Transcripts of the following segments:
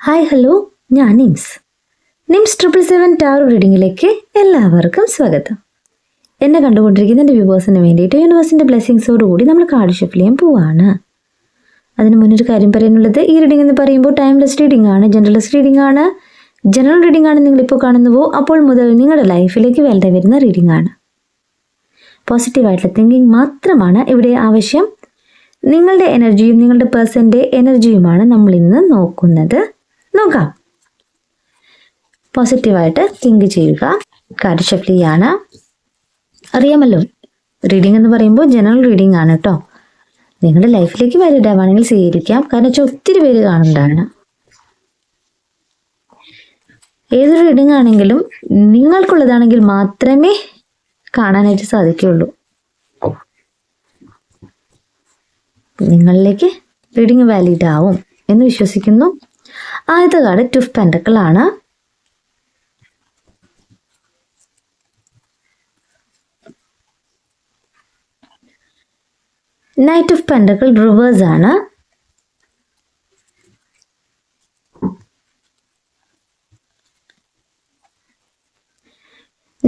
Hi hello, ഞാൻ nymphs 777 taro റീഡിങ്ങിലേക്ക് എല്ലാവർക്കും സ്വാഗതം. എന്നെ കണ്ടുകൊണ്ടിരിക്കുന്ന എൻ്റെ വ്യൂവേഴ്സിന് വേണ്ടിയിട്ട് യൂണിവേഴ്സിൻ്റെ ബ്ലെസ്സിങ്സോട് കൂടി നമ്മൾ കാർഡ് ഷഫിൾ ചെയ്യാൻ പോവാണ്. അതിന് മുന്നൊരു കാര്യം പറയാനുള്ളത്, ഈ റീഡിംഗ് എന്ന് പറയുമ്പോൾ ടൈംലെസ് റീഡിംഗ് ആണ്, ജനറൽലെസ് റീഡിംഗ് ആണ്. ജനറൽ റീഡിംഗ് ആണ് നിങ്ങളിപ്പോൾ കാണുന്നുവോ അപ്പോൾ മുതൽ നിങ്ങളുടെ ലൈഫിലേക്ക് വെറുതെ വരുന്ന റീഡിംഗ് ആണ്. പോസിറ്റീവായിട്ടുള്ള തിങ്കിങ് മാത്രമാണ് ഇവിടെ ആവശ്യം. നിങ്ങളുടെ എനർജിയും നിങ്ങളുടെ പേഴ്സൻ്റെ എനർജിയുമാണ് നമ്മൾ ഇന്ന് നോക്കുന്നത്. നോക്കാം. പോസിറ്റീവായിട്ട് തിങ്ക് ചെയ്യുക. കാർഡ് ഷഫിൾ ചെയ്യാണ്. അറിയാമല്ലോ, റീഡിംഗ് എന്ന് പറയുമ്പോൾ ജനറൽ റീഡിംഗ് ആണ് കേട്ടോ. നിങ്ങളുടെ ലൈഫിലേക്ക് വരിടാവാണെങ്കിൽ സ്വീകരിക്കാം. കാരണം വെച്ചാൽ ഒത്തിരി പേര് കാണുന്നതാണ്. ഏതൊരു റീഡിംഗ് ആണെങ്കിലും നിങ്ങൾക്കുള്ളതാണെങ്കിൽ മാത്രമേ കാണാനായിട്ട് സാധിക്കുകയുള്ളൂ. നിങ്ങളിലേക്ക് റീഡിംഗ് വാലിഡ് ആവും എന്ന് വിശ്വസിക്കുന്നു. ആദ്യത്തെ കാർഡ് 2 ഓഫ് പെന്റക്കിൾ ആണ്. നൈറ്റ് ഓഫ് പെന്റക്കിൾ റിവേഴ്സ് ആണ്.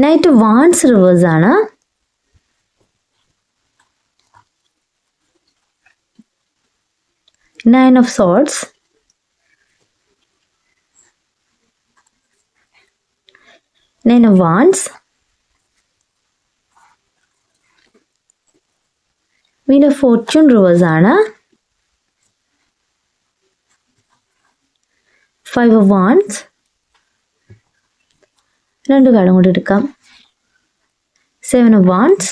നൈറ്റ് ഓഫ് വാൻഡ്സ് റിവേഴ്സ് ആണ്. Nine of swords. Nine of Wands. Wheel of Fortune reverse ആണ്. 5 of Wands. രണ്ട് കാർഡും കൂടി എടുക്കാം. 7 of Wands.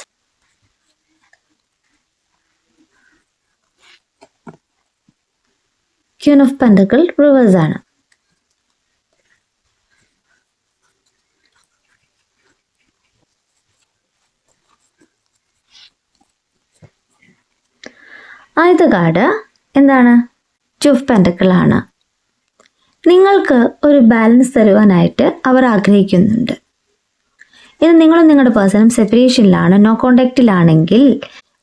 Queen of Pentacle reverse ആണ്. ആദ്യത്തെ കാർഡ് എന്താണ്? 2 ഓഫ് പെന്റക്കിൾ ആണ്. നിങ്ങൾക്ക് ഒരു ബാലൻസ് തരുവാനായിട്ട് അവർ ആഗ്രഹിക്കുന്നുണ്ട്. ഇത് നിങ്ങളും നിങ്ങളുടെ പേഴ്സണും സെപ്പറേഷനിലാണ്, നോ കോണ്ടാക്റ്റിലാണെങ്കിൽ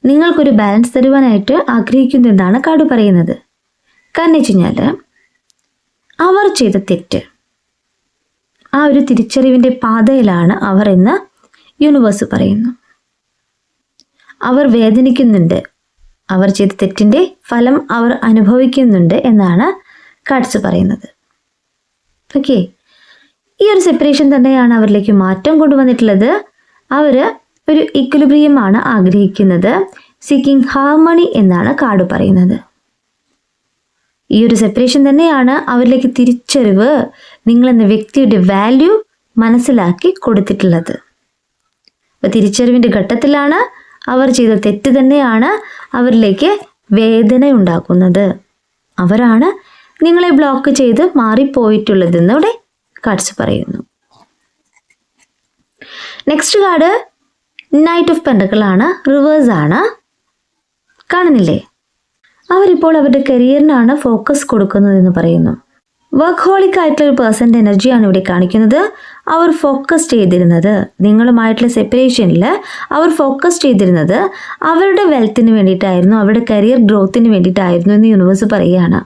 നിങ്ങൾക്കൊരു ബാലൻസ് തരുവാനായിട്ട് ആഗ്രഹിക്കുന്നു എന്നാണ് കാർഡ് പറയുന്നത്. കാരണം വെച്ച് കഴിഞ്ഞാൽ അവർ ചെയ്ത തെറ്റ്, ആ ഒരു തിരിച്ചറിവിൻ്റെ പാതയിലാണ് അവർ എന്ന് യൂണിവേഴ്സ് പറയുന്നു. അവർ വേദനിക്കുന്നുണ്ട്, അവർ ചെയ്ത തെറ്റിൻ്റെ ഫലം അവർ അനുഭവിക്കുന്നുണ്ട് എന്നാണ് കാർഡ്സ് പറയുന്നത്. ഓക്കെ, ഈ ഒരു സെപ്പറേഷൻ തന്നെയാണ് അവരിലേക്ക് മാറ്റം കൊണ്ടുവന്നിട്ടുള്ളത്. അവർ ഒരു ഇക്വിലിബ്രിയമാണ് ആഗ്രഹിക്കുന്നത്. സീക്കിംഗ് ഹാർമണി എന്നാണ് കാർഡ് പറയുന്നത്. ഈ ഒരു സെപ്പറേഷൻ തന്നെയാണ് അവരിലേക്ക് തിരിച്ചറിവ്, നിങ്ങളെന്ന വ്യക്തിയുടെ വാല്യൂ മനസ്സിലാക്കി കൊടുത്തിട്ടുള്ളത്. അപ്പോൾ തിരിച്ചറിവിൻ്റെ ഘട്ടത്തിലാണ് അവർ ചെയ്ത തെറ്റ് തന്നെയാണ് അവരിലേക്ക് വേദന ഉണ്ടാക്കുന്നത്. അവരാണ് നിങ്ങളെ ബ്ലോക്ക് ചെയ്ത് മാറിപ്പോയിട്ടുള്ളതെന്ന് ഇവിടെ കാർഡ്സ് പറയുന്നു. Next card knight of pentacle ആണ്. റിവേഴ്സ് ആണ്. കാണുന്നില്ലേ? അവരിപ്പോൾ അവരുടെ കരിയറിനാണ് ഫോക്കസ് കൊടുക്കുന്നതെന്ന് പറയുന്നു. വർക്ക് ഹോളിക് ആയിട്ടുള്ള ഒരു പേഴ്സൻ്റെ എനർജിയാണ് ഇവിടെ കാണിക്കുന്നത്. അവർ ഫോക്കസ് ചെയ്തിരുന്നത്, നിങ്ങളുമായിട്ടുള്ള സെപ്പറേഷനിൽ അവർ ഫോക്കസ് ചെയ്തിരുന്നത് അവരുടെ വെൽത്തിന് വേണ്ടിയിട്ടായിരുന്നു, അവരുടെ കരിയർ ഗ്രോത്തിന് വേണ്ടിയിട്ടായിരുന്നു എന്ന് യൂണിവേഴ്സ് പറയുകയാണ്.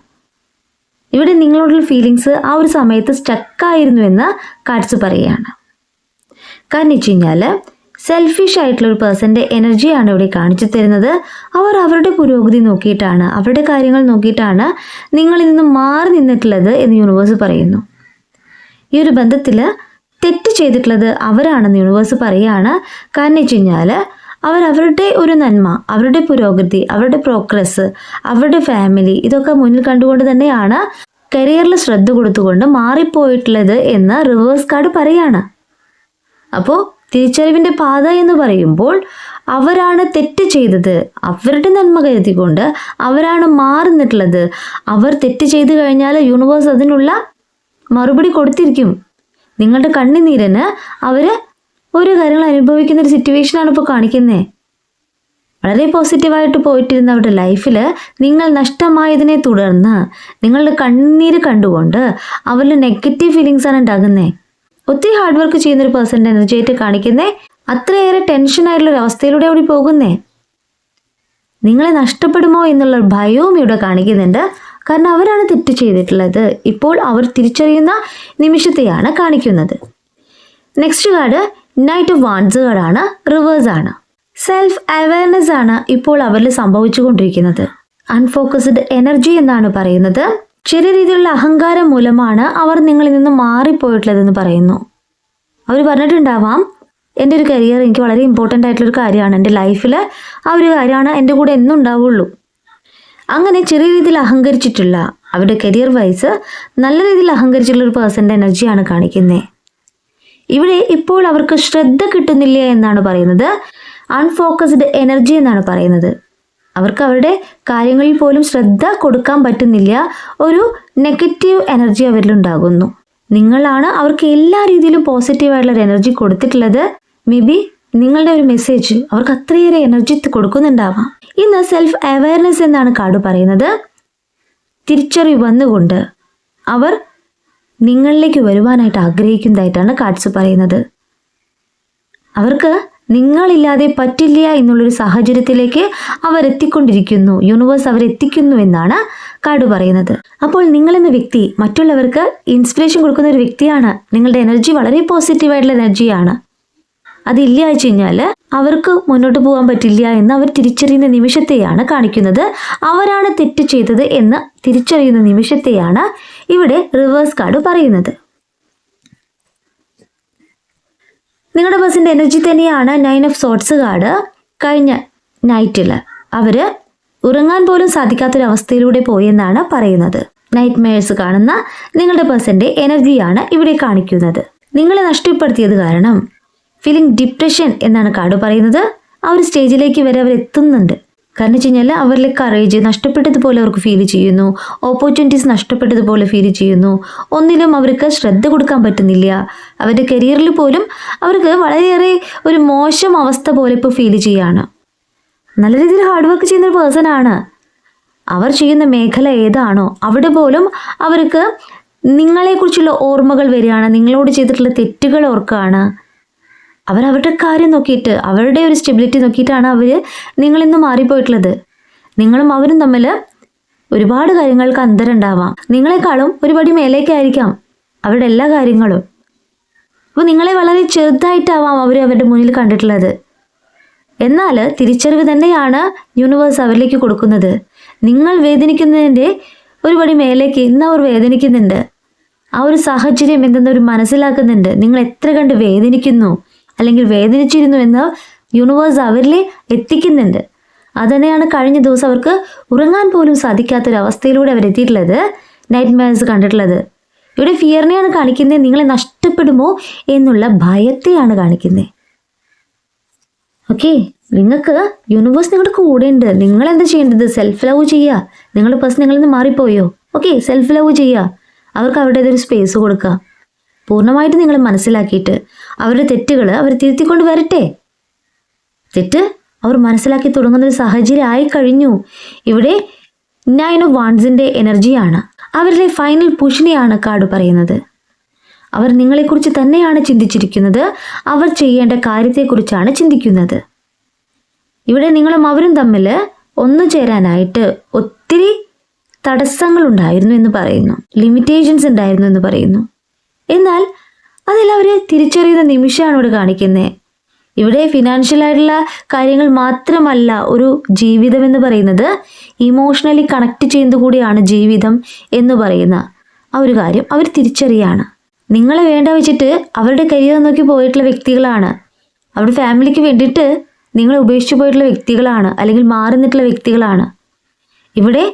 ഇവിടെ നിങ്ങളോടുള്ള ഫീലിങ്സ് ആ ഒരു സമയത്ത് സ്റ്റക്കായിരുന്നു എന്ന് കാർഡ്സ് പറയുകയാണ്. കാരണം വെച്ച് കഴിഞ്ഞാൽ സെൽഫിഷ് ആയിട്ടുള്ള ഒരു പേഴ്സൻ്റെ എനർജിയാണ് ഇവിടെ കാണിച്ചു തരുന്നത്. അവർ അവരുടെ പുരോഗതി നോക്കിയിട്ടാണ്, അവരുടെ കാര്യങ്ങൾ നോക്കിയിട്ടാണ് നിങ്ങളിൽ നിന്ന് മാറി നിന്നിട്ടുള്ളത് എന്ന് യൂണിവേഴ്സ് പറയുന്നു. ഈ ഒരു ബന്ധത്തിൽ തെറ്റ് ചെയ്തിട്ടുള്ളത് അവരാണെന്ന് യൂണിവേഴ്സ് പറയുകയാണ്. കാരണം വെച്ച് കഴിഞ്ഞാൽ അവരുടെ ഒരു നന്മ, അവരുടെ പുരോഗതി, അവരുടെ പ്രോഗ്രസ്, അവരുടെ ഫാമിലി ഇതൊക്കെ മുന്നിൽ കണ്ടുകൊണ്ട് തന്നെയാണ് കരിയറിൽ ശ്രദ്ധ കൊടുത്തുകൊണ്ട് മാറിപ്പോയിട്ടുള്ളത് എന്ന് റിവേഴ്സ് കാർഡ് പറയുകയാണ്. അപ്പോൾ തിരിച്ചറിവിൻ്റെ പാത എന്ന് പറയുമ്പോൾ അവരാണ് തെറ്റ് ചെയ്തത്, അവരുടെ നന്മ കരുതിക്കൊണ്ട് അവരാണ് മാറുന്നിട്ടുള്ളത്. അവർ തെറ്റ് ചെയ്ത് കഴിഞ്ഞാൽ യൂണിവേഴ്സ് അതിനുള്ള മറുപടി കൊടുത്തിരിക്കും. നിങ്ങളുടെ കണ്ണുനീരിന് അവർ ഒരു കാര്യങ്ങൾ അനുഭവിക്കുന്നൊരു സിറ്റുവേഷനാണ് ഇപ്പോൾ കാണിക്കുന്നത്. വളരെ പോസിറ്റീവായിട്ട് പോയിട്ടിരുന്ന അവരുടെ ലൈഫിൽ നിങ്ങൾ നഷ്ടമായതിനെ തുടർന്ന് നിങ്ങളുടെ കണ്ണുനീര് കണ്ടുകൊണ്ട് അവരുടെ നെഗറ്റീവ് ഫീലിങ്സാണ് ഉണ്ടാകുന്നത്. ഒത്തിരി ഹാർഡ് വർക്ക് ചെയ്യുന്നൊരു പേഴ്സൻ്റെ എനർജി ആയിട്ട് കാണിക്കുന്നേ, അത്രയേറെ ടെൻഷനായിട്ടുള്ളൊരു അവസ്ഥയിലൂടെ അവിടെ പോകുന്നേ. നിങ്ങളെ നഷ്ടപ്പെടുമോ എന്നുള്ള ഭയവും ഇവിടെ കാണിക്കുന്നുണ്ട്. കാരണം അവരാണ് തെറ്റ് ചെയ്തിട്ടുള്ളത്. ഇപ്പോൾ അവർ തിരിച്ചറിയുന്ന നിമിഷത്തെയാണ് കാണിക്കുന്നത്. Next card knight of wands കാർഡാണ്, റിവേഴ്സ് ആണ്. സെൽഫ് അവയർനെസ് ആണ് ഇപ്പോൾ അവരിൽ സംഭവിച്ചുകൊണ്ടിരിക്കുന്നത്. അൺഫോക്കസ്ഡ് എനർജി എന്നാണ് പറയുന്നത്. ചെറിയ രീതിയിലുള്ള അഹങ്കാരം മൂലമാണ് അവർ നിങ്ങളിൽ നിന്ന് മാറിപ്പോയിട്ടുള്ളതെന്ന് പറയുന്നു. അവർ പറഞ്ഞിട്ടുണ്ടാവാം, എൻ്റെ ഒരു കരിയർ എനിക്ക് വളരെ ഇമ്പോർട്ടൻ്റ് ആയിട്ടുള്ളൊരു കാര്യമാണ്, എൻ്റെ ലൈഫിൽ ആ ഒരു കാര്യമാണ് എൻ്റെ കൂടെ എന്നും ഉണ്ടാവുള്ളൂ. അങ്ങനെ ചെറിയ രീതിയിൽ അഹങ്കരിച്ചിട്ടുള്ള, അവരുടെ കരിയർ വൈസ് നല്ല രീതിയിൽ അഹങ്കരിച്ചിട്ടുള്ള ഒരു പേഴ്സൻ്റെ എനർജിയാണ് കാണിക്കുന്നത്. ഇവിടെ ഇപ്പോൾ അവർക്ക് ശ്രദ്ധ കിട്ടുന്നില്ല എന്നാണ് പറയുന്നത്. അൺഫോക്കസ്ഡ് എനർജി എന്നാണ് പറയുന്നത്. അവർക്ക് അവരുടെ കാര്യങ്ങളിൽ പോലും ശ്രദ്ധ കൊടുക്കാൻ പറ്റുന്നില്ല. ഒരു നെഗറ്റീവ് എനർജി അവരിലുണ്ടാകുന്നു. നിങ്ങളാണ് അവർക്ക് എല്ലാ രീതിയിലും പോസിറ്റീവായിട്ടുള്ള എനർജി കൊടുത്തിട്ടുള്ളത്. മേ ബി നിങ്ങളുടെ ഒരു മെസ്സേജ് അവർക്ക് അത്രയേറെ എനർജി കൊടുക്കുന്നുണ്ടാവാം. ഇന്ന് സെൽഫ് അവയർനെസ് എന്നാണ് കാർഡ് പറയുന്നത്. തിരിച്ചറിവ് വന്നുകൊണ്ട് അവർ നിങ്ങളിലേക്ക് വരുവാനായിട്ട് ആഗ്രഹിക്കുന്നതായിട്ടാണ് കാർഡ്സ് പറയുന്നത്. അവർക്ക് നിങ്ങളില്ലാതെ പറ്റില്ല എന്നുള്ളൊരു സാഹചര്യത്തിലേക്ക് അവരെത്തിക്കൊണ്ടിരിക്കുന്നു. യൂണിവേഴ്സ് അവരെത്തിക്കുന്നു എന്നാണ് കാർഡ് പറയുന്നത്. അപ്പോൾ നിങ്ങളെന്ന വ്യക്തി മറ്റുള്ളവർക്ക് ഇൻസ്പിറേഷൻ കൊടുക്കുന്ന ഒരു വ്യക്തിയാണ്. നിങ്ങളുടെ എനർജി വളരെ പോസിറ്റീവായിട്ടുള്ള എനർജിയാണ്. അതില്ല വെച്ച് കഴിഞ്ഞാൽ അവർക്ക് മുന്നോട്ട് പോകാൻ പറ്റില്ല എന്ന് അവർ തിരിച്ചറിയുന്ന നിമിഷത്തെയാണ് കാണിക്കുന്നത്. അവരാണ് തെറ്റ് ചെയ്തത് എന്ന് തിരിച്ചറിയുന്ന നിമിഷത്തെയാണ് ഇവിടെ റിവേഴ്സ് കാർഡ് പറയുന്നത്. നിങ്ങളുടെ പേഴ്സൻ്റെ എനർജി തന്നെയാണ് 9 ഓഫ് സോർട്സ് കാർഡ്. കഴിഞ്ഞ നൈറ്റിൽ അവർ ഉറങ്ങാൻ പോലും സാധിക്കാത്തൊരവസ്ഥയിലൂടെ പോയെന്നാണ് പറയുന്നത്. നൈറ്റ് മെയർസ് കാണുന്ന നിങ്ങളുടെ പേഴ്സൻ്റെ എനർജിയാണ് ഇവിടെ കാണിക്കുന്നത്. നിങ്ങളെ നഷ്ടപ്പെടുത്തിയത് കാരണം ഫീലിംഗ് ഡിപ്രഷൻ എന്നാണ് കാർഡ് പറയുന്നത്. ആ ഒരു സ്റ്റേജിലേക്ക് വരെ അവർ എത്തുന്നുണ്ട്. കാരണം വെച്ച് കഴിഞ്ഞാൽ അവരിലെ കറേജ് നഷ്ടപ്പെട്ടതുപോലെ അവർക്ക് ഫീൽ ചെയ്യുന്നു. ഓപ്പർച്യൂണിറ്റീസ് നഷ്ടപ്പെട്ടതുപോലെ ഫീൽ ചെയ്യുന്നു. ഒന്നിലും അവർക്ക് ശ്രദ്ധ കൊടുക്കാൻ പറ്റുന്നില്ല. അവരുടെ കരിയറിൽ പോലും അവർക്ക് വളരെയേറെ ഒരു മോശം അവസ്ഥ പോലെ ഇപ്പോൾ ഫീൽ ചെയ്യുകയാണ്. നല്ല രീതിയിൽ ഹാർഡ് വർക്ക് ചെയ്യുന്ന ഒരു പേഴ്സൺ ആണ്. അവർ ചെയ്യുന്ന മേഖല ഏതാണോ അവിടെ പോലും അവർക്ക് നിങ്ങളെക്കുറിച്ചുള്ള ഓർമ്മകൾ വരികയാണ്. നിങ്ങളോട് ചെയ്തിട്ടുള്ള തെറ്റുകൾ ഓർക്കുകയാണ്. അവരവരുടെ കാര്യം നോക്കിയിട്ട്, അവരുടെ ഒരു സ്റ്റെബിലിറ്റി നോക്കിയിട്ടാണ് അവർ നിങ്ങളിൽ നിന്ന് മാറിപ്പോയിട്ടുള്ളത്. നിങ്ങളും അവരും തമ്മിൽ ഒരുപാട് കാര്യങ്ങൾക്ക് അന്തരം ഉണ്ടാവാം. നിങ്ങളെക്കാളും ഒരുപടി മേലേക്കായിരിക്കാം അവരുടെ എല്ലാ കാര്യങ്ങളും. അപ്പോൾ നിങ്ങളെ വളരെ ചെറുതായിട്ടാവാം അവർ അവരുടെ മുന്നിൽ കണ്ടിട്ടുള്ളത്. എന്നാൽ തിരിച്ചറിവ് തന്നെയാണ് യൂണിവേഴ്സ് അവരിലേക്ക് കൊടുക്കുന്നത്. നിങ്ങൾ വേദനിക്കുന്നതിൻ്റെ ഒരുപടി മേലേക്ക് ഇന്ന് അവർ വേദനിക്കുന്നുണ്ട്. ആ ഒരു സാഹചര്യം എന്തെന്നൊരു മനസ്സിലാക്കുന്നുണ്ട്. നിങ്ങൾ എത്ര കണ്ട് വേദനിക്കുന്നു അല്ലെങ്കിൽ വേദനിച്ചിരുന്നു എന്ന് യൂണിവേഴ്സ് അവരിൽ എത്തിക്കുന്നുണ്ട്. അതുതന്നെയാണ് കഴിഞ്ഞ ദിവസം അവർക്ക് ഉറങ്ങാൻ പോലും സാധിക്കാത്തൊരവസ്ഥയിലൂടെ അവരെത്തിയിട്ടുള്ളത്. നൈറ്റ് മെയർസ് കണ്ടിട്ടുള്ളത്. ഇവിടെ ഫിയറിനെയാണ് കാണിക്കുന്നത്. നിങ്ങളെ നഷ്ടപ്പെടുമോ എന്നുള്ള ഭയത്തെയാണ് കാണിക്കുന്നത്. ഓക്കെ, നിങ്ങൾക്ക് യൂണിവേഴ്സ് നിങ്ങളുടെ കൂടെ ഉണ്ട്. നിങ്ങൾ എന്താ ചെയ്യേണ്ടത്? സെൽഫ് ലവ് ചെയ്യുക. നിങ്ങളുടെ പേഴ്സൺ നിങ്ങളിൽ നിന്ന് മാറിപ്പോയോ? ഓക്കെ, സെൽഫ് ലവ് ചെയ്യുക. അവർക്ക് അവരുടേതൊരു സ്പേസ് കൊടുക്കുക. പൂർണ്ണമായിട്ട് നിങ്ങൾ മനസ്സിലാക്കിയിട്ട് അവരുടെ തെറ്റുകൾ അവർ തിരുത്തിക്കൊണ്ട് വരട്ടെ. തെറ്റ് അവർ മനസ്സിലാക്കി തുടങ്ങുന്നൊരു സാഹചര്യം ആയി കഴിഞ്ഞു. ഇവിടെ 9 ഓഫ് വാൻഡ്സിൻ്റെ എനർജിയാണ്. അവരുടെ ഫൈനൽ പുഷിനെയാണ് കാർഡ് പറയുന്നത്. അവർ നിങ്ങളെക്കുറിച്ച് തന്നെയാണ് ചിന്തിച്ചിരിക്കുന്നത്. അവർ ചെയ്യേണ്ട കാര്യത്തെക്കുറിച്ചാണ് ചിന്തിക്കുന്നത്. ഇവിടെ നിങ്ങളും അവരും തമ്മിൽ ഒന്നു ചേരാനായിട്ട് ഒത്തിരി തടസ്സങ്ങളുണ്ടായിരുന്നു എന്ന് പറയുന്നു. ലിമിറ്റേഷൻസ് ഉണ്ടായിരുന്നു എന്ന് പറയുന്നു. എന്നാൽ അതെല്ലാം അവർ തിരിച്ചറിയുന്ന നിമിഷമാണ് ഇവിടെ കാണിക്കുന്നത്. ഇവിടെ ഫിനാൻഷ്യലായിട്ടുള്ള കാര്യങ്ങൾ മാത്രമല്ല ഒരു ജീവിതം എന്ന് പറയുന്നത്. ഇമോഷണലി കണക്ട് ചെയ്യുന്നത് കൂടിയാണ് ജീവിതം എന്ന് പറയുന്ന ആ ഒരു കാര്യം അവർ തിരിച്ചറിയാണ്. നിങ്ങളെ വേണ്ട വെച്ചിട്ട് അവരുടെ കരിയർ നോക്കി പോയിട്ടുള്ള വ്യക്തികളാണ്. അവരുടെ ഫാമിലിക്ക് വേണ്ടിയിട്ട് നിങ്ങളെ ഉപേക്ഷിച്ച് പോയിട്ടുള്ള വ്യക്തികളാണ്, അല്ലെങ്കിൽ മാറി നിന്നിട്ടുള്ള വ്യക്തികളാണ്. ഇവിടെ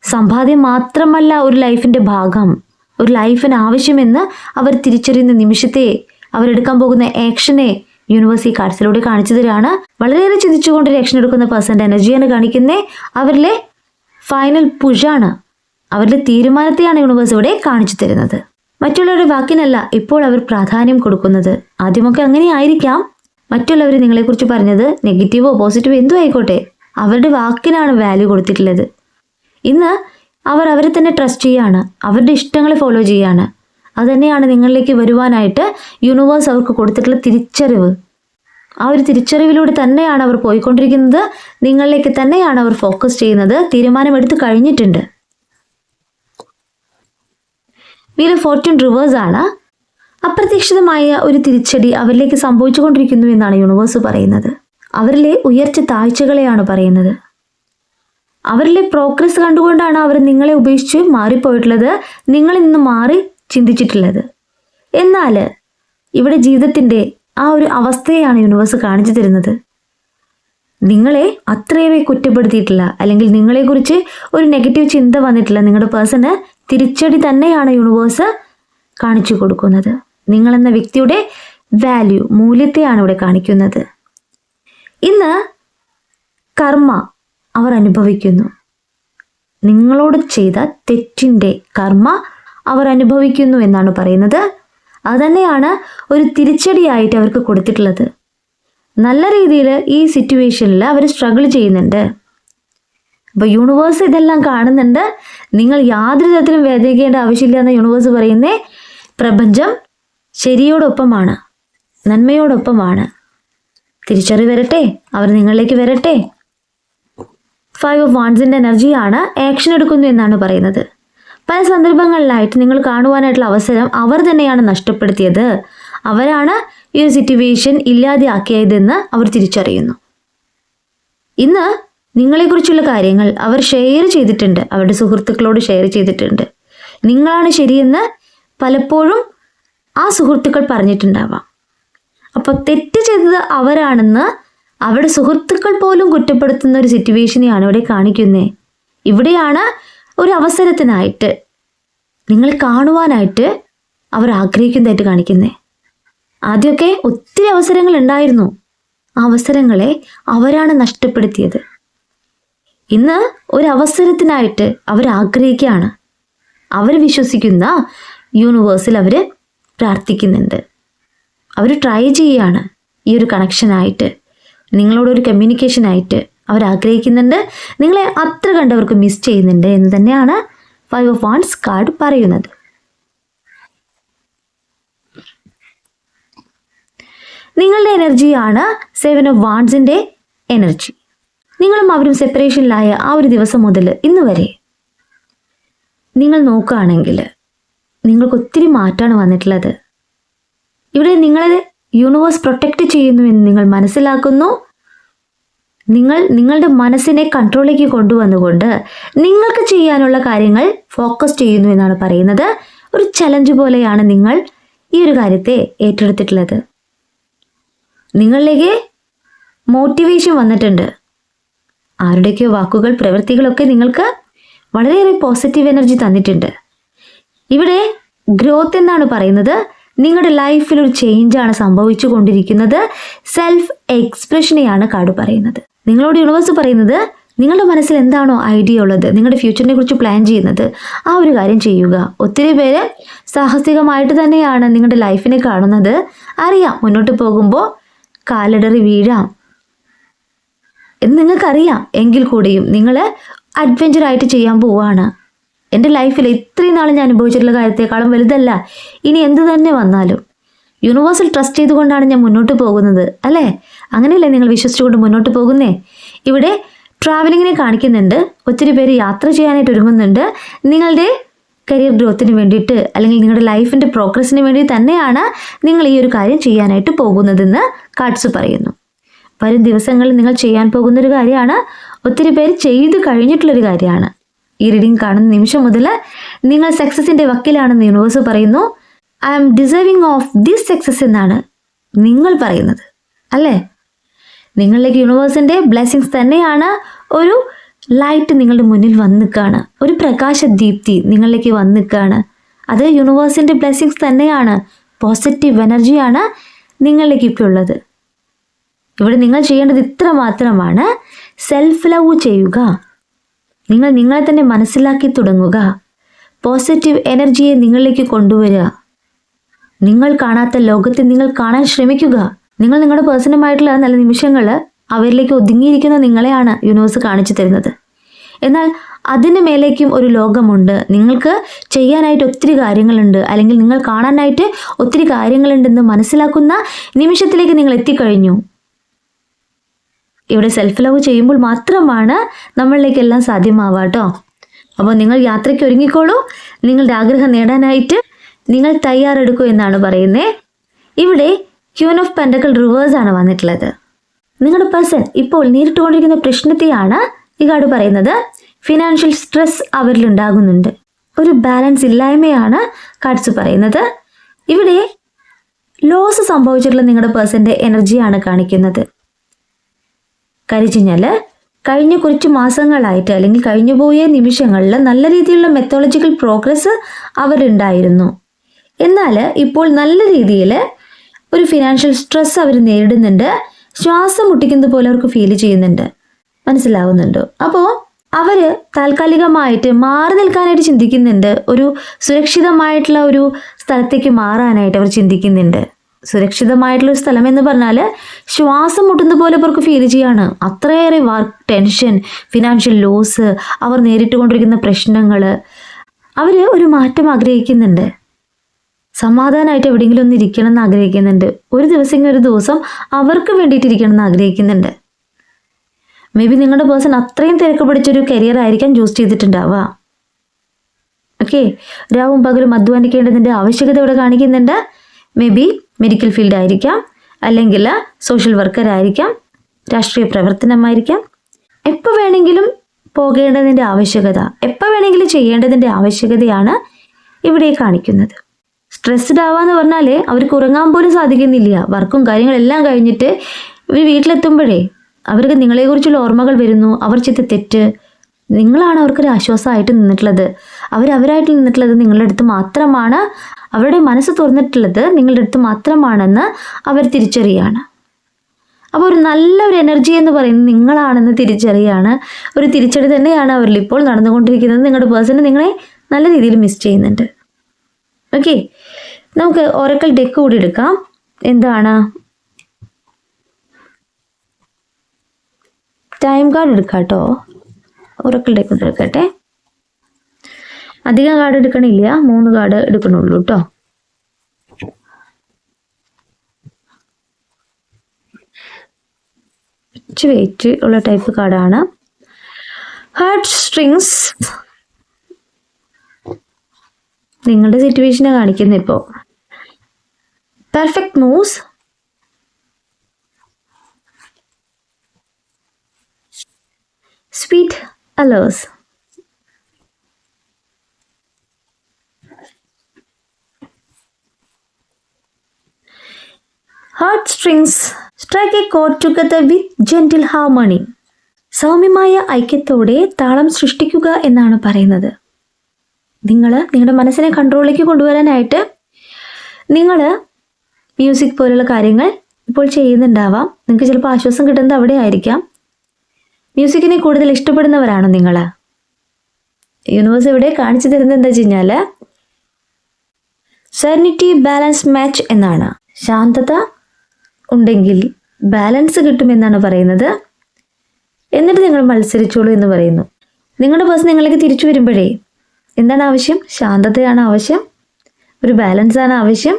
സമ്പാദ്യം മാത്രമല്ല ഒരു ലൈഫിൻ്റെ ഭാഗം, ഒരു ലൈഫിന് ആവശ്യമെന്ന് അവർ തിരിച്ചറിയുന്ന നിമിഷത്തെ, അവരെടുക്കാൻ പോകുന്ന ആക്ഷനെ യൂണിവേഴ്സ് ഈ കാർഡ്സിലൂടെ കാണിച്ചു തരാണ്. വളരെയേറെ ചിന്തിച്ചുകൊണ്ട് ഒരു ആക്ഷൻ എടുക്കുന്ന പേഴ്സൻ്റെ എനർജിയാണ് കാണിക്കുന്നത്. അവരിലെ ഫൈനൽ പുഷാണ്, അവരുടെ തീരുമാനത്തെയാണ് യൂണിവേഴ്സ് ഇവിടെ കാണിച്ചു തരുന്നത്. മറ്റുള്ളവരുടെ വാക്കിനല്ല ഇപ്പോൾ അവർ പ്രാധാന്യം കൊടുക്കുന്നത്. ആദ്യമൊക്കെ അങ്ങനെ ആയിരിക്കാം. മറ്റുള്ളവർ നിങ്ങളെക്കുറിച്ച് പറഞ്ഞത് നെഗറ്റീവോ പോസിറ്റീവോ എന്തോ ആയിക്കോട്ടെ, അവരുടെ വാക്കിനാണ് വാല്യൂ കൊടുത്തിട്ടുള്ളത്. ഇന്ന് അവർ അവരെ തന്നെ ട്രസ്റ്റ് ചെയ്യാണ്, അവരുടെ ഇഷ്ടങ്ങൾ ഫോളോ ചെയ്യാണ്. അതുതന്നെയാണ് നിങ്ങളിലേക്ക് വരുവാനായിട്ട് യൂണിവേഴ്സ് അവർക്ക് കൊടുത്തിട്ടുള്ള തിരിച്ചറിവ്. ആ ഒരു തിരിച്ചറിവിലൂടെ തന്നെയാണ് അവർ പോയിക്കൊണ്ടിരിക്കുന്നത്. നിങ്ങളിലേക്ക് തന്നെയാണ് അവർ ഫോക്കസ് ചെയ്യുന്നത്. തീരുമാനമെടുത്ത് കഴിഞ്ഞിട്ടുണ്ട്. വീൽ ഓഫ് ഫോർച്യൂൺ റിവേഴ്സ് ആണ്. അപ്രതീക്ഷിതമായ ഒരു തിരിച്ചടി അവരിലേക്ക് സംഭവിച്ചുകൊണ്ടിരിക്കുന്നു എന്നാണ് യൂണിവേഴ്സ് പറയുന്നത്. അവരിലെ ഉയർച്ച താഴ്ചകളെയാണ് പറയുന്നത്. അവരിലെ പ്രോഗ്രസ് കണ്ടുകൊണ്ടാണ് അവർ നിങ്ങളെ ഉപേക്ഷിച്ച് മാറിപ്പോയിട്ടുള്ളത്, നിങ്ങളിൽ നിന്ന് മാറി ചിന്തിച്ചിട്ടുള്ളത്. എന്നാൽ ഇവിടെ ജീവിതത്തിൻ്റെ ആ ഒരു അവസ്ഥയാണ് യൂണിവേഴ്സ് കാണിച്ചു തരുന്നത്. നിങ്ങളെ അത്രയേറെ കുറ്റപ്പെടുത്തിയിട്ടില്ല, അല്ലെങ്കിൽ നിങ്ങളെക്കുറിച്ച് ഒരു നെഗറ്റീവ് ചിന്ത വന്നിട്ടില്ല. നിങ്ങളുടെ പേഴ്സണ് തിരിച്ചടി തന്നെയാണ് യൂണിവേഴ്സ് കാണിച്ചു കൊടുക്കുന്നത്. നിങ്ങളെന്ന വ്യക്തിയുടെ വാല്യൂ, മൂല്യത്തെയാണ് ഇവിടെ കാണിക്കുന്നത്. ഇന്ന് കർമ്മ അവർ അനുഭവിക്കുന്നു. നിങ്ങളോട് ചെയ്ത തെറ്റിൻ്റെ കർമ്മ അവർ അനുഭവിക്കുന്നു എന്നാണ് പറയുന്നത്. അതുതന്നെയാണ് ഒരു തിരിച്ചടിയായിട്ട് അവർക്ക് കൊടുത്തിട്ടുള്ളത്. നല്ല രീതിയിൽ ഈ സിറ്റുവേഷനിൽ അവർ സ്ട്രഗിൾ ചെയ്യുന്നുണ്ട്. അപ്പോൾ യൂണിവേഴ്സ് ഇതെല്ലാം കാണുന്നുണ്ട്. നിങ്ങൾ യാതൊരു തരത്തിലും വേദനിക്കേണ്ട ആവശ്യമില്ല എന്ന് യൂണിവേഴ്സ് പറയുന്നേ. പ്രപഞ്ചം ശരിയോടൊപ്പമാണ്, നന്മയോടൊപ്പമാണ്. തിരിച്ചറിവ് വരട്ടെ, അവർ നിങ്ങളിലേക്ക് വരട്ടെ. 5 ഓഫ് വാൻഡ്സിൻ്റെ എനർജിയാണ്. ആക്ഷൻ എടുക്കുന്നു എന്നാണ് പറയുന്നത്. പല സന്ദർഭങ്ങളിലായിട്ട് നിങ്ങൾ കാണുവാനായിട്ടുള്ള അവസരം അവർ തന്നെയാണ് നഷ്ടപ്പെടുത്തിയത്. അവരാണ് ഈ ഒരു സിറ്റുവേഷൻ ഇല്ലാതെയാക്കിയതെന്ന് അവർ തിരിച്ചറിയുന്നു. ഇന്ന് നിങ്ങളെക്കുറിച്ചുള്ള കാര്യങ്ങൾ അവർ ഷെയർ ചെയ്തിട്ടുണ്ട്, അവരുടെ സുഹൃത്തുക്കളോട് ഷെയർ ചെയ്തിട്ടുണ്ട്. നിങ്ങളാണ് ശരിയെന്ന് പലപ്പോഴും ആ സുഹൃത്തുക്കൾ പറഞ്ഞിട്ടുണ്ടാവാം. അപ്പോൾ തെറ്റ് ചെയ്തത് അവരാണെന്ന് അവരുടെ സുഹൃത്തുക്കൾ പോലും കുറ്റപ്പെടുത്തുന്ന ഒരു സിറ്റുവേഷനെയാണ് ഇവിടെ കാണിക്കുന്നത്. ഇവിടെയാണ് ഒരു അവസരത്തിനായിട്ട് നിങ്ങൾ കാണുവാനായിട്ട് അവർ ആഗ്രഹിക്കുന്നതായിട്ട് കാണിക്കുന്നത്. ആദ്യമൊക്കെ ഒത്തിരി അവസരങ്ങൾ ഉണ്ടായിരുന്നു, ആ അവസരങ്ങളെ അവരാണ് നഷ്ടപ്പെടുത്തിയത്. ഇന്ന് ഒരു അവസരത്തിനായിട്ട് അവർ ആഗ്രഹിക്കുകയാണ്. അവർ വിശ്വസിക്കുന്ന യൂണിവേഴ്സിൽ അവർ പ്രാർത്ഥിക്കുന്നുണ്ട്. അവർ ട്രൈ ചെയ്യുകയാണ് ഈ ഒരു കണക്ഷനായിട്ട്, നിങ്ങളോടൊരു കമ്മ്യൂണിക്കേഷനായിട്ട് അവർ ആഗ്രഹിക്കുന്നുണ്ട്. നിങ്ങളെ അത്ര കണ്ടവർക്ക് മിസ് ചെയ്യുന്നുണ്ട് എന്ന് തന്നെയാണ് 5 ഓഫ് വാൻഡ്സ് കാർഡ് പറയുന്നത്. നിങ്ങളുടെ എനർജിയാണ് 7 ഓഫ് വാൻഡ്സിൻ്റെ എനർജി. നിങ്ങളും അവരും സെപ്പറേഷനിലായ ആ ഒരു ദിവസം മുതൽ ഇന്ന് വരെ നിങ്ങൾ നോക്കുകയാണെങ്കിൽ നിങ്ങൾക്ക് ഒത്തിരി മാറ്റമാണ് വന്നിട്ടുള്ളത്. ഇവിടെ നിങ്ങളെ യൂണിവേഴ്സ് പ്രൊട്ടക്റ്റ് ചെയ്യുന്നു എന്ന് നിങ്ങൾ മനസ്സിലാക്കുന്നു. നിങ്ങളുടെ മനസ്സിനെ കൺട്രോളിലേക്ക് കൊണ്ടുവന്നുകൊണ്ട് നിങ്ങൾക്ക് ചെയ്യാനുള്ള കാര്യങ്ങൾ ഫോക്കസ് ചെയ്യുന്നു എന്നാണ് പറയുന്നത്. ഒരു ചലഞ്ച് പോലെയാണ് നിങ്ങൾ ഈ ഒരു കാര്യത്തെ ഏറ്റെടുത്തിട്ടുള്ളത്. നിങ്ങളിലേക്ക് മോട്ടിവേഷൻ വന്നിട്ടുണ്ട്. ആരുടെയൊക്കെയോ വാക്കുകൾ, പ്രവൃത്തികളൊക്കെ നിങ്ങൾക്ക് വളരെയേറെ പോസിറ്റീവ് എനർജി തന്നിട്ടുണ്ട്. ഇവിടെ ഗ്രോത്ത് എന്നാണ് പറയുന്നത്. നിങ്ങളുടെ ലൈഫിൽ ഒരു ചേഞ്ചാണ് സംഭവിച്ചു കൊണ്ടിരിക്കുന്നത്. സെൽഫ് എക്സ്പ്രഷനെയാണ് കാർഡ് പറയുന്നത്. നിങ്ങളോട് യൂണിവേഴ്സ് പറയുന്നത് നിങ്ങളുടെ മനസ്സിൽ എന്താണോ ഐഡിയ ഉള്ളത്, നിങ്ങളുടെ ഫ്യൂച്ചറിനെ കുറിച്ച് പ്ലാൻ ചെയ്യുന്നത്, ആ ഒരു കാര്യം ചെയ്യുക. ഒത്തിരി പേര് സാഹസികമായിട്ട് തന്നെയാണ് നിങ്ങളുടെ ലൈഫിനെ കാണുന്നത്. അറിയാം, മുന്നോട്ട് പോകുമ്പോൾ കാലിടറി വീഴാം എന്ന് നിങ്ങൾക്കറിയാം. എങ്കിൽ കൂടിയും നിങ്ങൾ അഡ്വഞ്ചറായിട്ട് ചെയ്യാൻ പോവുകയാണ്. എൻ്റെ ലൈഫിൽ ഇത്രയും നാൾ ഞാൻ അനുഭവിച്ചിട്ടുള്ള കാര്യത്തെക്കാളും വലുതല്ല ഇനി എന്ത് തന്നെ വന്നാലും. യൂണിവേഴ്സിൽ ട്രസ്റ്റ് ചെയ്തുകൊണ്ടാണ് ഞാൻ മുന്നോട്ട് പോകുന്നത്, അല്ലേ? അങ്ങനെയല്ലേ നിങ്ങൾ വിശ്വസിച്ചുകൊണ്ട് മുന്നോട്ട് പോകുന്നേ? ഇവിടെ ട്രാവലിങ്ങിനെ കാണിക്കുന്നുണ്ട്. ഒത്തിരി പേര് യാത്ര ചെയ്യാനായിട്ട് ഒരുങ്ങുന്നുണ്ട്. നിങ്ങളുടെ കരിയർ ഗ്രോത്തിന് വേണ്ടിയിട്ട്, അല്ലെങ്കിൽ നിങ്ങളുടെ ലൈഫിൻ്റെ പ്രോഗ്രസ്സിന് വേണ്ടി തന്നെയാണ് നിങ്ങൾ ഈ ഒരു കാര്യം ചെയ്യാനായിട്ട് പോകുന്നതെന്ന് കാർഡ്സ് പറയുന്നു. വരും ദിവസങ്ങളിൽ നിങ്ങൾ ചെയ്യാൻ പോകുന്നൊരു കാര്യമാണ്. ഒത്തിരി പേര് ചെയ്തു കഴിഞ്ഞിട്ടുള്ളൊരു കാര്യമാണ്. ഈ റീഡിങ് കാണുന്ന നിമിഷം മുതൽ നിങ്ങൾ സക്സസിൻ്റെ വക്കിലാണെന്ന് യൂണിവേഴ്സ് പറയുന്നു. I am deserving of this success എന്നാണ് നിങ്ങൾ പറയുന്നത്, അല്ലേ? നിങ്ങളിലേക്ക് യൂണിവേഴ്സിൻ്റെ ബ്ലെസ്സിങ്സ് തന്നെയാണ്. ഒരു ലൈറ്റ് നിങ്ങളുടെ മുന്നിൽ വന്ന് നിൽക്കുകയാണ്. ഒരു പ്രകാശ ദീപ്തി നിങ്ങളിലേക്ക് വന്ന് നിൽക്കുകയാണ്. അത് യൂണിവേഴ്സിൻ്റെ ബ്ലെസ്സിങ്സ് തന്നെയാണ്. പോസിറ്റീവ് എനർജിയാണ് നിങ്ങളിലേക്ക് ഇപ്പോൾ ഉള്ളത്. ഇവിടെ നിങ്ങൾ ചെയ്യേണ്ടത് ഇത്ര മാത്രമാണ്. സെൽഫ് ലവ് ചെയ്യുക. നിങ്ങൾ നിങ്ങളെ തന്നെ മനസ്സിലാക്കി തുടങ്ങുക. പോസിറ്റീവ് എനർജിയെ നിങ്ങളിലേക്ക് കൊണ്ടുവരിക. നിങ്ങൾ കാണാത്ത ലോകത്തെ നിങ്ങൾ കാണാൻ ശ്രമിക്കുക. നിങ്ങൾ നിങ്ങളുടെ പേഴ്സണലുമായിട്ടുള്ള നല്ല നിമിഷങ്ങൾ അവരിലേക്ക് ഒതുങ്ങിയിരിക്കുന്ന നിങ്ങളെയാണ് യൂണിവേഴ്സ് കാണിച്ചു തരുന്നത്. എന്നാൽ അതിന് മേലേക്കും ഒരു ലോകമുണ്ട്. നിങ്ങൾക്ക് ചെയ്യാനായിട്ട് ഒത്തിരി കാര്യങ്ങളുണ്ട്, അല്ലെങ്കിൽ നിങ്ങൾ കാണാനായിട്ട് ഒത്തിരി കാര്യങ്ങളുണ്ടെന്ന് മനസ്സിലാക്കുന്ന നിമിഷത്തിലേക്ക് നിങ്ങൾ എത്തിക്കഴിഞ്ഞു. ഇവിടെ സെൽഫ് ലവ് ചെയ്യുമ്പോൾ മാത്രമാണ് നമ്മളിലേക്കെല്ലാം സാധ്യമാവുക കേട്ടോ. അപ്പോൾ നിങ്ങൾ യാത്രയ്ക്ക് ഒരുങ്ങിക്കോളൂ, നിങ്ങളുടെ ആഗ്രഹം നേടാനായിട്ട് നിങ്ങൾ തയ്യാറെടുക്കൂ എന്നാണ് പറയുന്നത്. ഇവിടെ ക്യൂൻ ഓഫ് പെൻഡക്കിൾ റിവേഴ്സ് ആണ് വന്നിട്ടുള്ളത്. നിങ്ങളുടെ പേഴ്സൺ ഇപ്പോൾ നേരിട്ടുകൊണ്ടിരിക്കുന്ന പ്രശ്നത്തെയാണ് ഈ കാർഡ് പറയുന്നത്. ഫിനാൻഷ്യൽ സ്ട്രെസ് അവരിൽ ഉണ്ടാകുന്നുണ്ട്. ഒരു ബാലൻസ് ഇല്ലായ്മയാണ് കാർഡ്സ് പറയുന്നത്. ഇവിടെ ലോസ് സംഭവിച്ചിട്ടുള്ള നിങ്ങളുടെ പേഴ്സൻ്റെ എനർജിയാണ് കാണിക്കുന്നത്. കരിച്ചിഞ്ഞാൽ കഴിഞ്ഞ കുറച്ച് മാസങ്ങളായിട്ട് അല്ലെങ്കിൽ കഴിഞ്ഞുപോയ നിമിഷങ്ങളിൽ നല്ല രീതിയിലുള്ള മെത്തോളജിക്കൽ പ്രോഗ്രസ് അവരുണ്ടായിരുന്നു. എന്നാൽ ഇപ്പോൾ നല്ല രീതിയിൽ ഒരു ഫിനാൻഷ്യൽ സ്ട്രെസ് അവർ നേരിടുന്നുണ്ട്. ശ്വാസം മുട്ടിക്കുന്നത് പോലെ അവർക്ക് ഫീൽ ചെയ്യുന്നുണ്ട്. മനസ്സിലാവുന്നുണ്ടോ? അപ്പോൾ അവർ താൽക്കാലികമായിട്ട് മാറി നിൽക്കാനായിട്ട് ചിന്തിക്കുന്നുണ്ട്. ഒരു സുരക്ഷിതമായിട്ടുള്ള ഒരു സ്ഥലത്തേക്ക് മാറാനായിട്ട് അവർ ചിന്തിക്കുന്നുണ്ട്. സുരക്ഷിതമായിട്ടുള്ളൊരു സ്ഥലം എന്ന് പറഞ്ഞാൽ ശ്വാസം മുട്ടുന്ന പോലെ അവർക്ക് ഫീൽ ചെയ്യാണ്. അത്രയേറെ വർക്ക് ടെൻഷൻ, ഫിനാൻഷ്യൽ ലോസ്, അവർ നേരിട്ടുകൊണ്ടിരിക്കുന്ന പ്രശ്നങ്ങൾ, അവർ ഒരു മാറ്റം ആഗ്രഹിക്കുന്നുണ്ട്. സമാധാനമായിട്ട് എവിടെയെങ്കിലും ഒന്ന് ഇരിക്കണം എന്ന് ആഗ്രഹിക്കുന്നുണ്ട്. ഒരു ദിവസം അവർക്ക് വേണ്ടിയിട്ട് ഇരിക്കണം എന്ന് ആഗ്രഹിക്കുന്നുണ്ട്. മേ ബി നിങ്ങളുടെ പേഴ്സൺ അത്രയും തിരക്ക് പിടിച്ചൊരു കരിയർ ആയിരിക്കാം ചൂസ് ചെയ്തിട്ടുണ്ടാവുക. ഓക്കെ, രാവും പകലും അധ്വാനിക്കേണ്ടതിൻ്റെ ആവശ്യകത ഇവിടെ കാണിക്കുന്നുണ്ട്. മേ ബി മെഡിക്കൽ ഫീൽഡ് ആയിരിക്കാം, അല്ലെങ്കിൽ സോഷ്യൽ വർക്കർ ആയിരിക്കാം, രാഷ്ട്രീയ പ്രവർത്തനമായിരിക്കാം. എപ്പോൾ വേണമെങ്കിലും പോകേണ്ടതിൻ്റെ ആവശ്യകത, എപ്പോൾ വേണമെങ്കിലും ചെയ്യേണ്ടതിൻ്റെ ആവശ്യകതയാണ് ഇവിടെ കാണിക്കുന്നത്. സ്ട്രെസ്ഡ് ആവാന്ന് പറഞ്ഞാൽ അവർക്ക് ഉറങ്ങാൻ പോലും സാധിക്കുന്നില്ല. വർക്കും കാര്യങ്ങളെല്ലാം കഴിഞ്ഞിട്ട് ഇവർ വീട്ടിലെത്തുമ്പോഴേ അവർക്ക് നിങ്ങളെക്കുറിച്ചുള്ള ഓർമ്മകൾ വരുന്നു. അവർ ചെയ്ത തെറ്റ്, നിങ്ങളാണ് അവർക്കൊരു ആശ്വാസമായിട്ട് നിന്നിട്ടുള്ളത്. അവരായിട്ട് നിന്നിട്ടുള്ളത് നിങ്ങളുടെ അടുത്ത് മാത്രമാണ്. അവരുടെ മനസ്സ് തുറന്നിട്ടുള്ളത് നിങ്ങളുടെ അടുത്ത് മാത്രമാണെന്ന് അവർ തിരിച്ചറിയാണ്. അപ്പോൾ ഒരു നല്ലൊരു എനർജി എന്ന് പറയുന്നത് നിങ്ങളാണെന്ന് തിരിച്ചറിയാണ്. ഒരു തിരിച്ചടി തന്നെയാണ് അവരിൽ ഇപ്പോൾ നടന്നുകൊണ്ടിരിക്കുന്നത്. നിങ്ങളുടെ പേഴ്സണ് നിങ്ങളെ നല്ല രീതിയിൽ മിസ് ചെയ്യുന്നുണ്ട്. ഓക്കെ, നമുക്ക് ഒറക്കൽ ഡെക്ക് കൂടി എടുക്കാം. എന്താണ്? ടൈം കാർഡ് എടുക്കാം കേട്ടോ. ഒറക്കൽ ഡെക്ക് കൂടി എടുക്കട്ടെ. അധികം കാർഡ് എടുക്കണില്ല, 3 കാർഡ് എടുക്കണുള്ളൂ കേട്ടോ. കുറച്ച് വെയിറ്റ് ഉള്ള ടൈപ്പ് കാർഡാണ്. ഹാർട്ട് സ്ട്രിങ്സ് നിങ്ങളുടെ സിറ്റുവേഷനെ കാണിക്കുന്നു. ഇപ്പോൾ perfect moves, sweet allures, heartstrings strike a chord together with gentle harmony. സൗമ്യമായ ഐക്യത്തോടെ താളം സൃഷ്ടിക്കുക എന്നാണ് പറയുന്നത്. നിങ്ങളുടെ മനസ്സിനെ കൺട്രോളിലേക്ക് കൊണ്ടുവരാനായിട്ട് നിങ്ങൾ മ്യൂസിക് പോലുള്ള കാര്യങ്ങൾ ഇപ്പോൾ ചെയ്യുന്നുണ്ടാവാം. നിങ്ങൾക്ക് ചിലപ്പോൾ ആശ്വാസം കിട്ടുന്നത് അവിടെ ആയിരിക്കാം. മ്യൂസിക്കിനെ കൂടുതൽ ഇഷ്ടപ്പെടുന്നവരാണോ നിങ്ങൾ? യൂണിവേഴ്സ് ഇവിടെ കാണിച്ചു തരുന്നത് എന്താ വെച്ച് കഴിഞ്ഞാൽ സെറനിറ്റി ബാലൻസ് മാച്ച് എന്നാണ്. ശാന്തത ഉണ്ടെങ്കിൽ ബാലൻസ് കിട്ടുമെന്നാണ് പറയുന്നത്. എന്നിട്ട് നിങ്ങൾ മത്സരിച്ചോളൂ എന്ന് പറയുന്നു. നിങ്ങളുടെ പേഴ്സൺ നിങ്ങളിലേക്ക് തിരിച്ചു വരുമ്പോഴേ എന്താണ് ആവശ്യം? ശാന്തതയാണ് ആവശ്യം, ഒരു ബാലൻസ് ആണ് ആവശ്യം.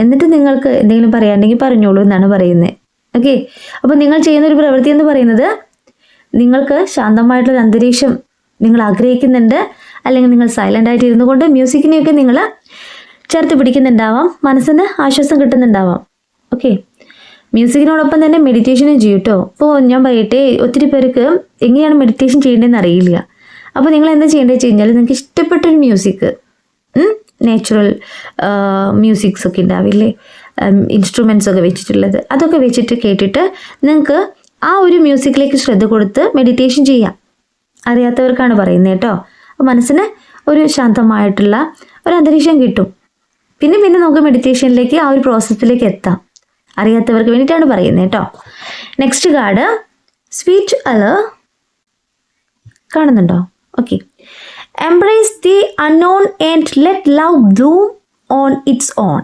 എന്നിട്ട് നിങ്ങൾക്ക് എന്തെങ്കിലും പറയാനുണ്ടെങ്കിൽ പറഞ്ഞോളൂ എന്നാണ് പറയുന്നത്. ഓക്കെ, അപ്പോൾ നിങ്ങൾ ചെയ്യുന്നൊരു പ്രവൃത്തി എന്ന് പറയുന്നത് നിങ്ങൾക്ക് ശാന്തമായിട്ടുള്ളൊരു അന്തരീക്ഷം നിങ്ങൾ ആഗ്രഹിക്കുന്നുണ്ട്. അല്ലെങ്കിൽ നിങ്ങൾ സൈലൻ്റ് ആയിട്ട് ഇരുന്നു കൊണ്ട് മ്യൂസിക്കിനെയൊക്കെ നിങ്ങൾ ചേർത്ത് പിടിക്കുന്നുണ്ടാവാം, മനസ്സിന് ആശ്വാസം കിട്ടുന്നുണ്ടാവാം. ഓക്കെ, മ്യൂസിക്കിനോടൊപ്പം തന്നെ മെഡിറ്റേഷനും ചെയ്യും കേട്ടോ. ഇപ്പോൾ ഞാൻ പറയട്ടെ, ഒത്തിരി പേർക്ക് എങ്ങനെയാണ് മെഡിറ്റേഷൻ ചെയ്യേണ്ടതെന്ന് അറിയില്ല. അപ്പോൾ നിങ്ങൾ എന്താ ചെയ്യേണ്ടത് വെച്ച് കഴിഞ്ഞാൽ നിങ്ങൾക്ക് ഇഷ്ടപ്പെട്ടൊരു മ്യൂസിക്, നാച്ചുറൽ മ്യൂസിക്സ് ഒക്കെ ഉണ്ടാവില്ലേ, ഇൻസ്ട്രുമെൻറ്റ്സ് ഒക്കെ വെച്ചിട്ടുള്ളത്, അതൊക്കെ വെച്ചിട്ട് കേട്ടിട്ട് നിങ്ങൾക്ക് ആ ഒരു മ്യൂസിക്കിലേക്ക് ശ്രദ്ധ കൊടുത്ത് മെഡിറ്റേഷൻ ചെയ്യാം. അറിയാത്തവർക്കാണ് പറയുന്നത് കേട്ടോ. അപ്പോൾ മനസ്സിന് ഒരു ശാന്തമായിട്ടുള്ള ഒരു അന്തരീക്ഷം കിട്ടും. പിന്നെ നമുക്ക് മെഡിറ്റേഷനിലേക്ക് ആ ഒരു പ്രോസസ്സിലേക്ക് എത്താം. അറിയാത്തവർക്ക് വേണ്ടിയിട്ടാണ് പറയുന്നത് കേട്ടോ. നെക്സ്റ്റ് കാർഡ് സ്വീറ്റ് അലർ കാണുന്നുണ്ടോ? Okay, embrace the unknown and let love bloom on its own.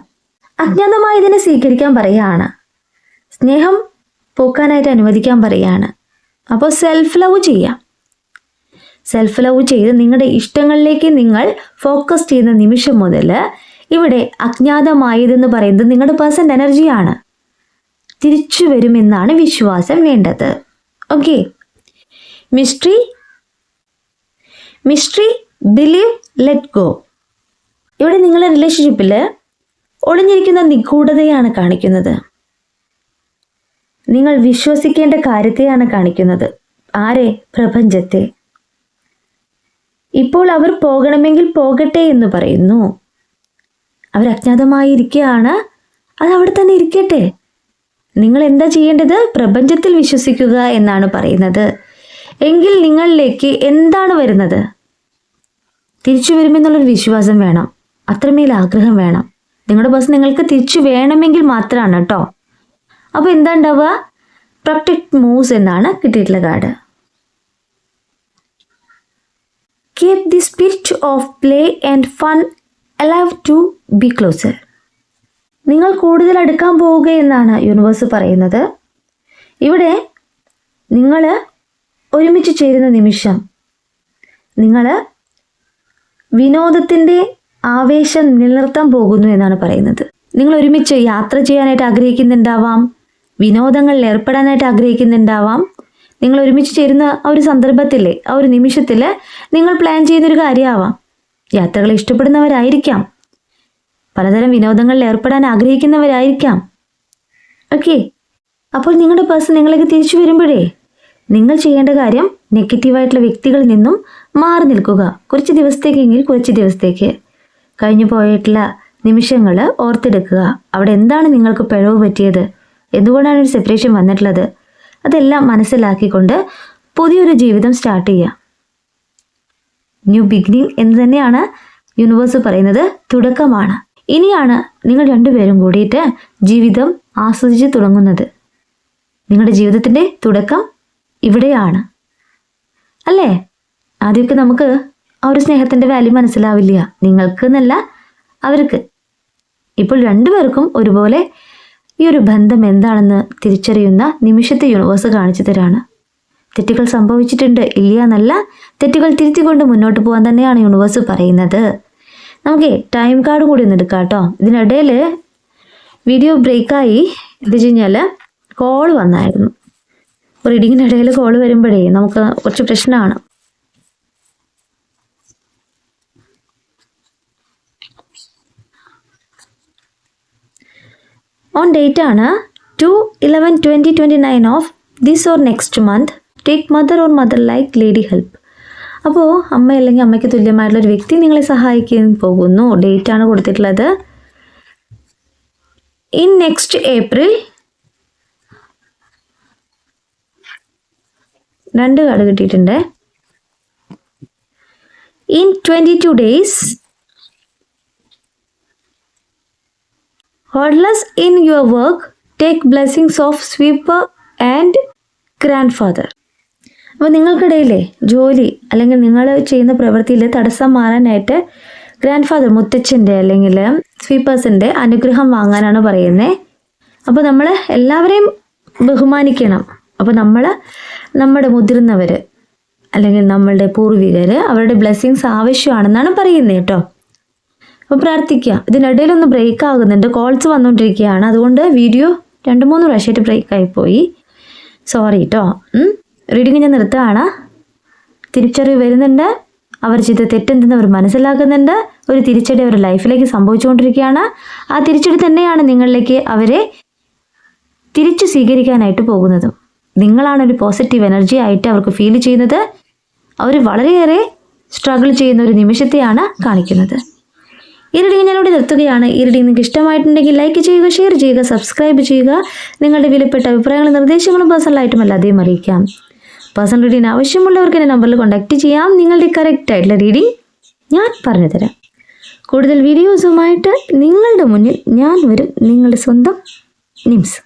അജ്ഞാതമായതിനെ സ്വീകരിക്കാൻ പറയുകയാണ്. സ്നേഹം പൂക്കാനായിട്ട് അനുവദിക്കാൻ പറയുകയാണ്. അപ്പോൾ സെൽഫ് ലവ് ചെയ്യാം. സെൽഫ് ലവ് ചെയ്ത് നിങ്ങളുടെ ഇഷ്ടങ്ങളിലേക്ക് നിങ്ങൾ ഫോക്കസ് ചെയ്യുന്ന നിമിഷം മുതൽ ഇവിടെ അജ്ഞാതമായതെന്ന് പറയുന്നത് നിങ്ങളുടെ പേഴ്സൻ്റെ എനർജിയാണ്. തിരിച്ചു വരുമെന്നാണ് വിശ്വാസം വേണ്ടത്. Okay, mystery mystery, believe, let go. ഇവിടെ നിങ്ങളുടെ റിലേഷൻഷിപ്പിൽ ഒളിഞ്ഞിരിക്കുന്ന നിഗൂഢതയാണ് കാണിക്കുന്നത്. നിങ്ങൾ വിശ്വസിക്കേണ്ട കാര്യത്തെയാണ് കാണിക്കുന്നത്. ആരെ? പ്രപഞ്ചത്തെ. ഇപ്പോൾ അവർ പോകണമെങ്കിൽ പോകട്ടെ എന്ന് പറയുന്നു. അവർ അജ്ഞാതമായി ഇരിക്കുകയാണ്, അത് അവിടെ തന്നെ ഇരിക്കട്ടെ. നിങ്ങൾ എന്താ ചെയ്യേണ്ടത്? പ്രപഞ്ചത്തിൽ വിശ്വസിക്കുക എന്നാണ് പറയുന്നത്. എങ്കിൽ നിങ്ങളിലേക്ക് എന്താണ് വരുന്നത്? തിരിച്ചു വരുമെന്നുള്ളൊരു വിശ്വാസം വേണം, അത്രമേൽ ആഗ്രഹം വേണം. നിങ്ങളുടെ പേഴ്സൺ നിങ്ങൾക്ക് തിരിച്ചു വേണമെങ്കിൽ മാത്രമാണ് കേട്ടോ. അപ്പോൾ എന്താ ഉണ്ടാവുക? പ്രൊട്ടക്ട് മൂവ്സ് എന്നാണ് കിട്ടിയിട്ടുള്ള card. Keep the spirit of play and fun allow to be closer. നിങ്ങൾ കൂടുതൽ അടുക്കാൻ പോവുക എന്നാണ് യൂണിവേഴ്സ് പറയുന്നത്. ഇവിടെ നിങ്ങൾ ഒരുമിച്ച് ചേരുന്ന നിമിഷം നിങ്ങൾ വിനോദത്തിൻ്റെ ആവേശം നിലനിർത്താൻ പോകുന്നു എന്നാണ് പറയുന്നത്. നിങ്ങൾ ഒരുമിച്ച് യാത്ര ചെയ്യാനായിട്ട് ആഗ്രഹിക്കുന്നുണ്ടാവാം, വിനോദങ്ങളിൽ ഏർപ്പെടാനായിട്ട് ആഗ്രഹിക്കുന്നുണ്ടാവാം. നിങ്ങൾ ഒരുമിച്ച് ചേരുന്ന ആ ഒരു സന്ദർഭത്തിൽ, ആ ഒരു നിമിഷത്തിൽ നിങ്ങൾ പ്ലാൻ ചെയ്യുന്നൊരു കാര്യമാവാം. യാത്രകൾ ഇഷ്ടപ്പെടുന്നവരായിരിക്കാം, പലതരം വിനോദങ്ങളിൽ ഏർപ്പെടാൻ ആഗ്രഹിക്കുന്നവരായിരിക്കാം. ഓക്കെ, അപ്പോൾ നിങ്ങളുടെ പേഴ്സൺ നിങ്ങളേക്ക് തിരിച്ചു വരുമ്പോഴേ നിങ്ങൾ ചെയ്യേണ്ട കാര്യം നെഗറ്റീവായിട്ടുള്ള വ്യക്തികളിൽ നിന്നും മാറി നിൽക്കുക. കുറച്ച് ദിവസത്തേക്കെങ്കിൽ കുറച്ച് ദിവസത്തേക്ക് കഴിഞ്ഞു പോയിട്ടുള്ള നിമിഷങ്ങൾ ഓർത്തെടുക്കുക. അവിടെ എന്താണ് നിങ്ങൾക്ക് പിഴവ് പറ്റിയത്, എന്തുകൊണ്ടാണ് ഒരു സെപ്പറേഷൻ വന്നിട്ടുള്ളത്, അതെല്ലാം മനസ്സിലാക്കിക്കൊണ്ട് പുതിയൊരു ജീവിതം സ്റ്റാർട്ട് ചെയ്യുക. ന്യൂ ബിഗിനിങ് എന്ന് തന്നെയാണ് യൂണിവേഴ്സ് പറയുന്നത്. തുടക്കമാണ്. ഇനിയാണ് നിങ്ങൾ രണ്ടുപേരും കൂടിയിട്ട് ജീവിതം ആസ്വദിച്ച് തുടങ്ങുന്നത്. നിങ്ങളുടെ ജീവിതത്തിൻ്റെ തുടക്കം ഇവിടെയാണ് അല്ലേ? ആദ്യമൊക്കെ നമുക്ക് ആ ഒരു സ്നേഹത്തിൻ്റെ വാല്യൂ മനസ്സിലാവില്ല, നിങ്ങൾക്ക് എന്നല്ല അവർക്ക്. ഇപ്പോൾ രണ്ടുപേർക്കും ഒരുപോലെ ഈ ഒരു ബന്ധം എന്താണെന്ന് തിരിച്ചറിയുന്ന നിമിഷത്തെ യൂണിവേഴ്സ് കാണിച്ചു തരാണ്. തെറ്റുകൾ സംഭവിച്ചിട്ടുണ്ട്, ഇല്ല എന്നല്ല, തെറ്റുകൾ തിരുത്തിക്കൊണ്ട് മുന്നോട്ട് പോകാൻ തന്നെയാണ് യൂണിവേഴ്സ് പറയുന്നത്. നമുക്ക് ടൈം കാർഡ് കൂടി ഒന്ന് എടുക്കാം കേട്ടോ. ഇതിനിടയിൽ വീഡിയോ ബ്രേക്കായി. എന്താ വെച്ച് കഴിഞ്ഞാൽ കോൾ വന്നായിരുന്നു. റീഡിങ്ങിനിടയിൽ കോൾ വരുമ്പോഴേ നമുക്ക് കുറച്ച് പ്രശ്നമാണ്. ഓൺ ഡേറ്റ് ആണ് 2/11/2029 of this or next month. Take mother or mother like lady help. അപ്പോൾ അമ്മ അല്ലെങ്കിൽ അമ്മയ്ക്ക് തുല്യമായിട്ടുള്ളൊരു വ്യക്തി നിങ്ങളെ സഹായിക്കാൻ പോകുന്നു. ഡേറ്റ് ആണ് കൊടുത്തിട്ടുള്ളത്. ഇൻ നെക്സ്റ്റ് ഏപ്രിൽ 2 കാർഡ് കിട്ടിയിട്ടുണ്ട്. In 22 days, hardness in your work, take blessings of sweeper and grandfather. അപ്പോൾ നിങ്ങൾക്കിടയിലെ ജോലി അല്ലെങ്കിൽ നിങ്ങൾ ചെയ്യുന്ന പ്രവൃത്തിയിൽ തടസ്സം മാറാനായിട്ട് ഗ്രാൻഡ് ഫാദർ, മുത്തച്ഛൻ്റെ അല്ലെങ്കിൽ സ്വീപ്പേഴ്സിൻ്റെ അനുഗ്രഹം വാങ്ങാനാണ് പറയുന്നത്. അപ്പോൾ നമ്മൾ എല്ലാവരെയും ബഹുമാനിക്കണം. അപ്പോൾ നമ്മുടെ മുതിർന്നവർ അല്ലെങ്കിൽ നമ്മളുടെ പൂർവികർ, അവരുടെ ബ്ലെസ്സിങ്സ് ആവശ്യമാണെന്നാണ് പറയുന്നത് കേട്ടോ. അപ്പോൾ പ്രാർത്ഥിക്കുക. ഇതിനിടയിലൊന്ന് ബ്രേക്ക് ആകുന്നുണ്ട്, കോൾസ് വന്നുകൊണ്ടിരിക്കുകയാണ്. അതുകൊണ്ട് വീഡിയോ 2-3 പ്രാവശ്യമായിട്ട് ബ്രേക്കായിപ്പോയി, സോറി കേട്ടോ. റീഡിങ് ഞാൻ നിർത്തുകയാണ്. തിരിച്ചറിവ് വരുന്നുണ്ട്, അവർ ചെയ്ത തെറ്റെന്തെന്ന് അവർ മനസ്സിലാക്കുന്നുണ്ട്. ഒരു തിരിച്ചടി അവരുടെ ലൈഫിലേക്ക് സംഭവിച്ചുകൊണ്ടിരിക്കുകയാണ്. ആ തിരിച്ചടി തന്നെയാണ് നിങ്ങളിലേക്ക് അവരെ തിരിച്ചു സ്വീകരിക്കാനായിട്ട് പോകുന്നതും. നിങ്ങളാണൊരു പോസിറ്റീവ് എനർജി ആയിട്ട് അവർക്ക് ഫീൽ ചെയ്യുന്നത്. അവർ വളരെയേറെ സ്ട്രഗിൾ ചെയ്യുന്ന ഒരു നിമിഷത്തെയാണ് കാണിക്കുന്നത്. ഈ റീഡിങ് ഞാനിവിടെ നിർത്തുകയാണ്. ഈ റീഡിങ് നിങ്ങൾക്ക് ഇഷ്ടമായിട്ടുണ്ടെങ്കിൽ ലൈക്ക് ചെയ്യുക, ഷെയർ ചെയ്യുക, സബ്സ്ക്രൈബ് ചെയ്യുക. നിങ്ങളുടെ വിലപ്പെട്ട അഭിപ്രായങ്ങളും നിർദ്ദേശങ്ങളും പേഴ്സണലായിട്ടും അല്ലാതെയും അറിയിക്കാം. പേഴ്സണൽ റീഡിങ്ങിന് ആവശ്യമുള്ളവർക്ക് എൻ്റെ നമ്പറിൽ കോൺടാക്റ്റ് ചെയ്യാം. നിങ്ങളുടെ കറക്റ്റ് ആയിട്ടുള്ള റീഡിങ് ഞാൻ പറഞ്ഞു തരാം. കൂടുതൽ വീഡിയോസുമായിട്ട് നിങ്ങളുടെ മുന്നിൽ ഞാൻ വരും. നിങ്ങളുടെ സ്വന്തം നിംസ്.